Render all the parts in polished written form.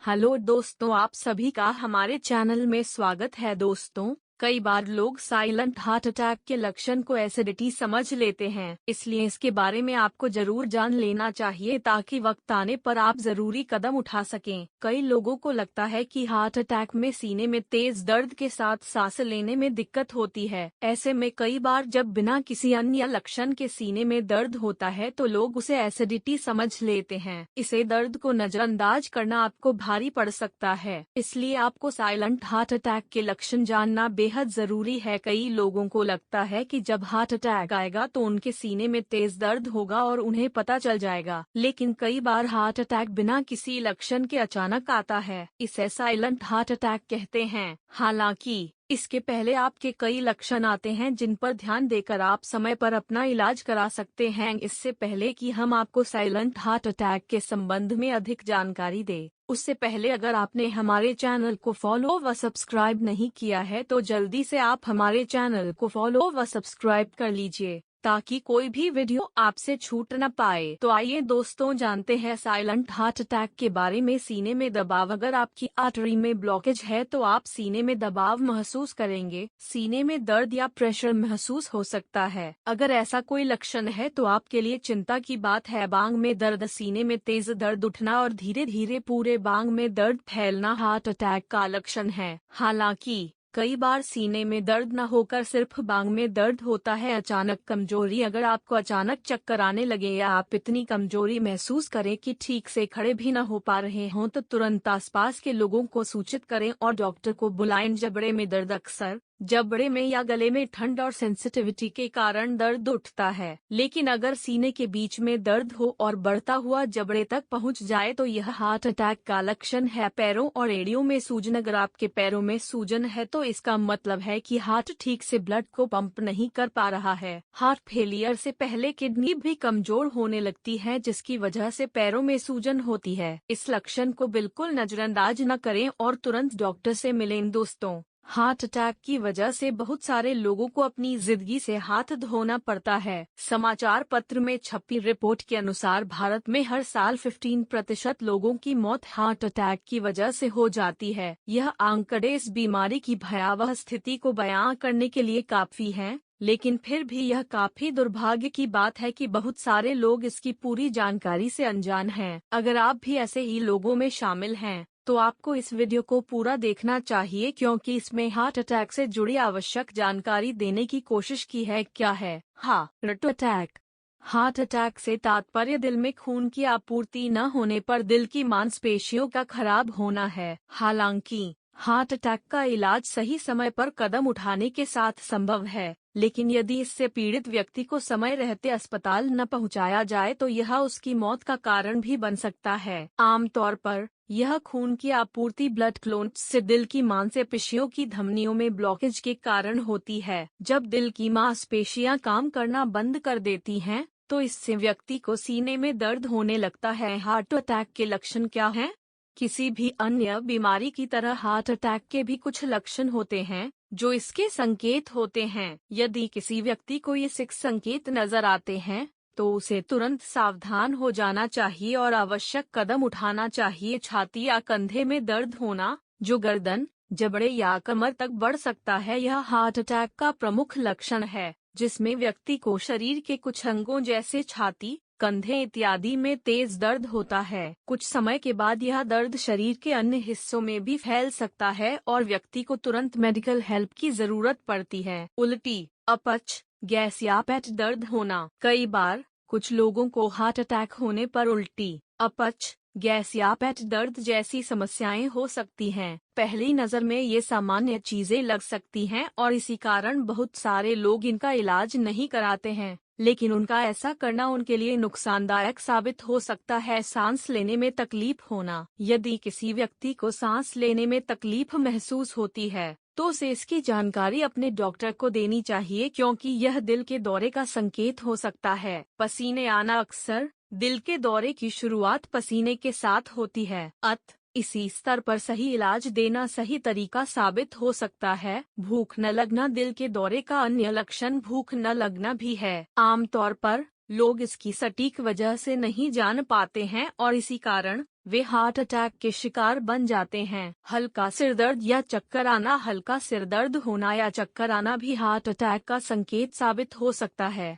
Hello दोस्तों, आप सभी का हमारे चैनल में स्वागत है। दोस्तों, कई बार लोग साइलेंट हार्ट अटैक के लक्षण को एसिडिटी समझ लेते हैं, इसलिए इसके बारे में आपको जरूर जान लेना चाहिए ताकि वक्त आने पर आप जरूरी कदम उठा सकें। कई लोगों को लगता है कि हार्ट अटैक में सीने में तेज दर्द के साथ सांस लेने में दिक्कत होती है। ऐसे में कई बार जब बिना किसी अन्य लक्षण के सीने में दर्द होता है तो लोग उसे एसिडिटी समझ लेते हैं। इसे दर्द को नजरअंदाज करना आपको भारी पड़ सकता है, इसलिए आपको साइलेंट हार्ट अटैक के लक्षण जानना बेहद जरूरी है। कई लोगों को लगता है कि जब हार्ट अटैक आएगा तो उनके सीने में तेज दर्द होगा और उन्हें पता चल जाएगा, लेकिन कई बार हार्ट अटैक बिना किसी लक्षण के अचानक आता है। इसे साइलेंट हार्ट अटैक कहते हैं। हालांकि इसके पहले आपके कई लक्षण आते हैं जिन पर ध्यान देकर आप समय पर अपना इलाज करा सकते हैं। इससे पहले कि हम आपको साइलेंट हार्ट अटैक के संबंध में अधिक जानकारी दें, उससे पहले अगर आपने हमारे चैनल को फॉलो व सब्सक्राइब नहीं किया है तो जल्दी से आप हमारे चैनल को फॉलो व सब्सक्राइब कर लीजिए ताकि कोई भी वीडियो आपसे छूट न पाए। तो आइए दोस्तों, जानते हैं साइलेंट हार्ट अटैक के बारे में। सीने में दबाव। अगर आपकी आर्टरी में ब्लॉकेज है तो आप सीने में दबाव महसूस करेंगे। सीने में दर्द या प्रेशर महसूस हो सकता है। अगर ऐसा कोई लक्षण है तो आपके लिए चिंता की बात है। बांग में दर्द। सीने में तेज दर्द उठना और धीरे धीरे पूरे बांग में दर्द फैलना हार्ट अटैक का लक्षण है। हालांकि कई बार सीने में दर्द न होकर सिर्फ बांग में दर्द होता है। अचानक कमजोरी। अगर आपको अचानक चक्कर आने लगे या आप इतनी कमजोरी महसूस करें कि ठीक से खड़े भी न हो पा रहे हों तो तुरंत आसपास के लोगों को सूचित करें और डॉक्टर को बुलाएं। जबड़े में दर्द। अक्सर जबड़े में या गले में ठंड और सेंसिटिविटी के कारण दर्द उठता है, लेकिन अगर सीने के बीच में दर्द हो और बढ़ता हुआ जबड़े तक पहुंच जाए तो यह हार्ट अटैक का लक्षण है। पैरों और एड़ियों में सूजन। अगर आपके पैरों में सूजन है तो इसका मतलब है कि हार्ट ठीक से ब्लड को पंप नहीं कर पा रहा है। हार्ट फेलियर से पहले किडनी भी कमजोर होने लगती है, जिसकी वजह से पैरों में सूजन होती है। इस लक्षण को बिल्कुल नजरअंदाज न करें और तुरंत डॉक्टर से मिलें। दोस्तों, हार्ट अटैक की वजह से बहुत सारे लोगों को अपनी जिंदगी से हाथ धोना पड़ता है। समाचार पत्र में छपी रिपोर्ट के अनुसार भारत में हर साल 15% लोगों की मौत हार्ट अटैक की वजह से हो जाती है। यह आंकड़े इस बीमारी की भयावह स्थिति को बयां करने के लिए काफी हैं, लेकिन फिर भी यह काफी दुर्भाग्य की बात है कि बहुत सारे लोग इसकी पूरी जानकारी से अनजान हैं। अगर आप भी ऐसे ही लोगों में शामिल हैं तो आपको इस वीडियो को पूरा देखना चाहिए, क्योंकि इसमें हार्ट अटैक से जुड़ी आवश्यक जानकारी देने की कोशिश की है। क्या है हार्ट अटैक? हार्ट अटैक से तात्पर्य दिल में खून की आपूर्ति न होने पर दिल की मांसपेशियों का खराब होना है। हालांकि हार्ट अटैक का इलाज सही समय पर कदम उठाने के साथ संभव है, लेकिन यदि इससे पीड़ित व्यक्ति को समय रहते अस्पताल न पहुंचाया जाए तो यह उसकी मौत का कारण भी बन सकता है। आमतौर पर यह खून की आपूर्ति ब्लड क्लॉट्स से दिल की मांसपेशियों की धमनियों में ब्लॉकेज के कारण होती है। जब दिल की मांसपेशियां काम करना बंद कर देती हैं, तो इससे व्यक्ति को सीने में दर्द होने लगता है। हार्ट अटैक के लक्षण क्या हैं? किसी भी अन्य बीमारी की तरह हार्ट अटैक के भी कुछ लक्षण होते हैं जो इसके संकेत होते हैं। यदि किसी व्यक्ति को ये 6 संकेत नजर आते हैं तो उसे तुरंत सावधान हो जाना चाहिए और आवश्यक कदम उठाना चाहिए। छाती या कंधे में दर्द होना जो गर्दन, जबड़े या कमर तक बढ़ सकता है, यह हार्ट अटैक का प्रमुख लक्षण है, जिसमें व्यक्ति को शरीर के कुछ अंगों जैसे छाती, कंधे इत्यादि में तेज दर्द होता है। कुछ समय के बाद यह दर्द शरीर के अन्य हिस्सों में भी फैल सकता है और व्यक्ति को तुरंत मेडिकल हेल्प की जरूरत पड़ती है। उल्टी, अपच, गैस या पेट दर्द होना। कई बार कुछ लोगों को हार्ट अटैक होने पर उल्टी, अपच, गैस या पेट दर्द जैसी समस्याएं हो सकती हैं। पहली नज़र में ये सामान्य चीजें लग सकती हैं और इसी कारण बहुत सारे लोग इनका इलाज नहीं कराते हैं, लेकिन उनका ऐसा करना उनके लिए नुकसानदायक साबित हो सकता है। सांस लेने में तकलीफ होना। यदि किसी व्यक्ति को सांस लेने में तकलीफ महसूस होती है तो उसे इसकी जानकारी अपने डॉक्टर को देनी चाहिए, क्योंकि यह दिल के दौरे का संकेत हो सकता है। पसीने आना। अक्सर दिल के दौरे की शुरुआत पसीने के साथ होती है। इसी स्तर पर सही इलाज देना सही तरीका साबित हो सकता है। भूख न लगना। दिल के दौरे का अन्य लक्षण भूख न लगना भी है। आमतौर पर लोग इसकी सटीक वजह से नहीं जान पाते हैं और इसी कारण वे हार्ट अटैक के शिकार बन जाते हैं। हल्का सिरदर्द या चक्कर आना। हल्का सिरदर्द होना या चक्कर आना भी हार्ट अटैक का संकेत साबित हो सकता है।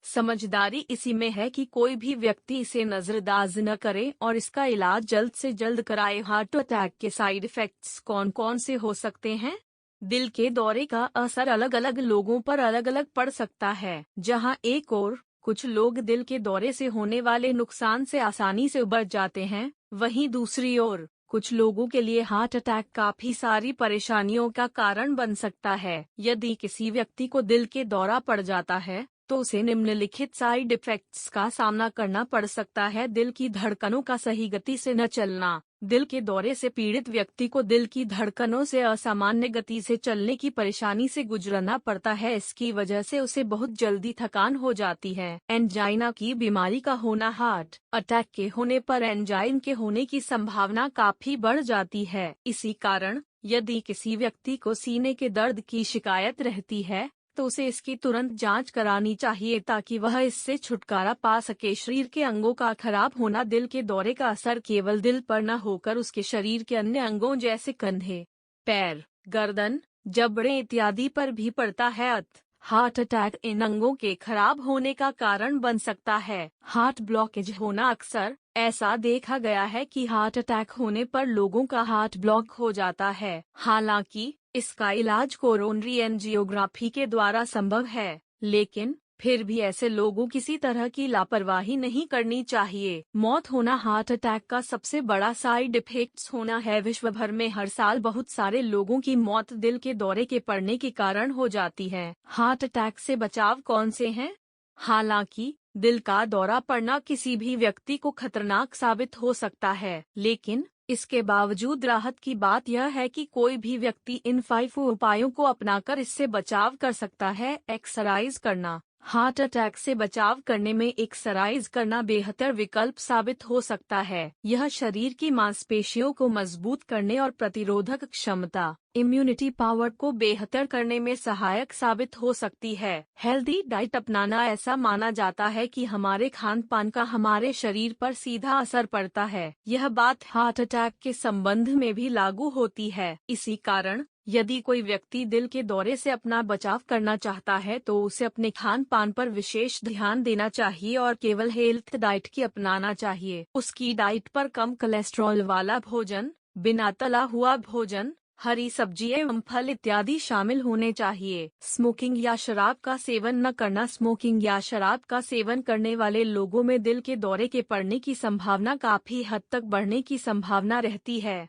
समझदारी इसी में है कि कोई भी व्यक्ति इसे नजरअंदाज न करे और इसका इलाज जल्द से जल्द कराए। हार्ट अटैक के साइड इफेक्ट्स कौन कौन से हो सकते हैं? दिल के दौरे का असर अलग अलग लोगों पर अलग अलग पड़ सकता है। जहां एक और कुछ लोग दिल के दौरे से होने वाले नुकसान से आसानी से उबर जाते हैं, वहीं दूसरी ओर कुछ लोगों के लिए हार्ट अटैक काफी सारी परेशानियों का कारण बन सकता है। यदि किसी व्यक्ति को दिल के दौरा पड़ जाता है तो उसे निम्नलिखित साइड इफेक्ट्स का सामना करना पड़ सकता है। दिल की धड़कनों का सही गति से न चलना। दिल के दौरे से पीड़ित व्यक्ति को दिल की धड़कनों से असामान्य गति से चलने की परेशानी से गुजरना पड़ता है। इसकी वजह से उसे बहुत जल्दी थकान हो जाती है। एंजाइना की बीमारी का होना। हार्ट अटैक के होने पर एंजाइन के होने की संभावना काफी बढ़ जाती है। इसी कारण यदि किसी व्यक्ति को सीने के दर्द की शिकायत रहती है तो उसे इसकी तुरंत जांच करानी चाहिए ताकि वह इससे छुटकारा पा सके। शरीर के अंगों का खराब होना। दिल के दौरे का असर केवल दिल पर न होकर उसके शरीर के अन्य अंगों जैसे कंधे, पैर, गर्दन, जबड़े इत्यादि पर भी पड़ता है। हार्ट अटैक इन अंगों के खराब होने का कारण बन सकता है। हार्ट ब्लॉकेज होना। अक्सर ऐसा देखा गया है कि हार्ट अटैक होने पर लोगों का हार्ट ब्लॉक हो जाता है। हालांकि इसका इलाज कोरोनरी एंजियोग्राफी के द्वारा संभव है, लेकिन फिर भी ऐसे लोगों किसी तरह की लापरवाही नहीं करनी चाहिए। मौत होना। हार्ट अटैक का सबसे बड़ा साइड इफेक्ट्स होना है। विश्व भर में हर साल बहुत सारे लोगों की मौत दिल के दौरे के पड़ने के कारण हो जाती है। हार्ट अटैक से बचाव कौन से हैं? हालांकि दिल का दौरा पड़ना किसी भी व्यक्ति को खतरनाक साबित हो सकता है, लेकिन इसके बावजूद राहत की बात यह है कि कोई भी व्यक्ति इन 5 उपायों को अपनाकर इससे बचाव कर सकता है। एक्सरसाइज करना। हार्ट अटैक से बचाव करने में एक्सरसाइज करना बेहतर विकल्प साबित हो सकता है। यह शरीर की मांसपेशियों को मजबूत करने और प्रतिरोधक क्षमता, इम्यूनिटी पावर को बेहतर करने में सहायक साबित हो सकती है। हेल्दी डाइट अपनाना। ऐसा माना जाता है कि हमारे खान पान का हमारे शरीर पर सीधा असर पड़ता है। यह बात हार्ट अटैक के संबंध में भी लागू होती है। इसी कारण यदि कोई व्यक्ति दिल के दौरे से अपना बचाव करना चाहता है तो उसे अपने खान पान पर विशेष ध्यान देना चाहिए और केवल हेल्थ डाइट की अपनाना चाहिए। उसकी डाइट पर कम कोलेस्ट्रॉल वाला भोजन, बिना तला हुआ भोजन, हरी सब्जी एवं फल इत्यादि शामिल होने चाहिए। स्मोकिंग या शराब का सेवन न करना। स्मोकिंग या शराब का सेवन करने वाले लोगों में दिल के दौरे के पड़ने की संभावना काफी हद तक बढ़ने की संभावना रहती है।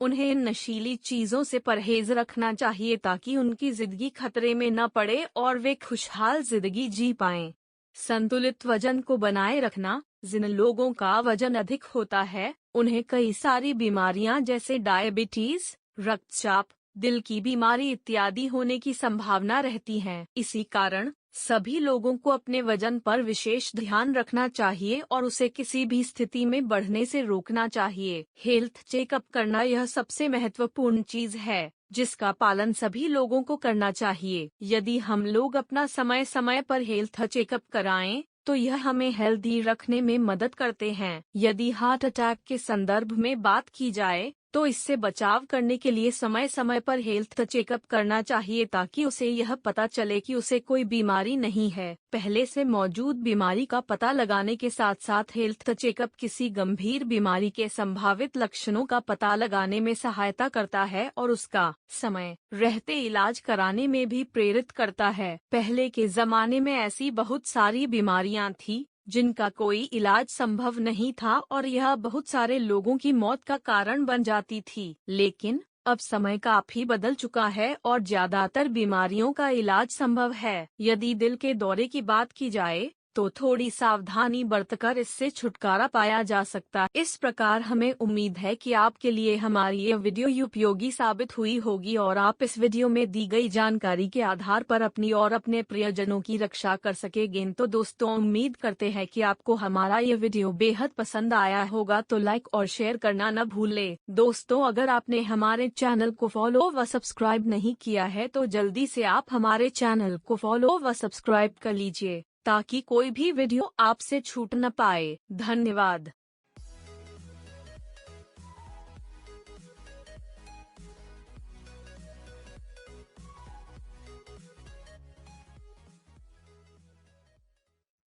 उन्हें नशीली चीजों से परहेज रखना चाहिए ताकि उनकी जिंदगी खतरे में न पड़े और वे खुशहाल जिंदगी जी पाएं। संतुलित वजन को बनाए रखना। जिन लोगों का वजन अधिक होता है उन्हें कई सारी बीमारियां जैसे डायबिटीज, रक्तचाप, दिल की बीमारी इत्यादि होने की संभावना रहती है। इसी कारण सभी लोगों को अपने वजन पर विशेष ध्यान रखना चाहिए और उसे किसी भी स्थिति में बढ़ने से रोकना चाहिए। हेल्थ चेकअप करना। यह सबसे महत्वपूर्ण चीज है जिसका पालन सभी लोगों को करना चाहिए। यदि हम लोग अपना समय समय पर हेल्थ चेकअप कराएं तो यह हमें हेल्दी रखने में मदद करते हैं। यदि हार्ट अटैक के संदर्भ में बात की जाए तो इससे बचाव करने के लिए समय समय पर हेल्थ चेकअप करना चाहिए ताकि उसे यह पता चले कि उसे कोई बीमारी नहीं है। पहले से मौजूद बीमारी का पता लगाने के साथ साथ हेल्थ चेकअप किसी गंभीर बीमारी के संभावित लक्षणों का पता लगाने में सहायता करता है और उसका समय रहते इलाज कराने में भी प्रेरित करता है। पहले के जमाने में ऐसी बहुत सारी बीमारियां थी जिनका कोई इलाज संभव नहीं था और यह बहुत सारे लोगों की मौत का कारण बन जाती थी। लेकिन अब समय काफी बदल चुका है और ज्यादातर बीमारियों का इलाज संभव है। यदि दिल के दौरे की बात की जाए तो थोड़ी सावधानी बरतकर इससे छुटकारा पाया जा सकता है। इस प्रकार हमें उम्मीद है कि आपके लिए हमारी ये वीडियो उपयोगी साबित हुई होगी और आप इस वीडियो में दी गई जानकारी के आधार पर अपनी और अपने प्रियजनों की रक्षा कर सकेंगे। तो दोस्तों, उम्मीद करते हैं कि आपको हमारा ये वीडियो बेहद पसंद आया होगा, तो लाइक और शेयर करना न भूलें। दोस्तों, अगर आपने हमारे चैनल को फॉलो व सब्सक्राइब नहीं किया है तो जल्दी से आप हमारे चैनल को फॉलो व सब्सक्राइब कर लीजिए ताकि कोई भी वीडियो आपसे छूट न पाए। धन्यवाद।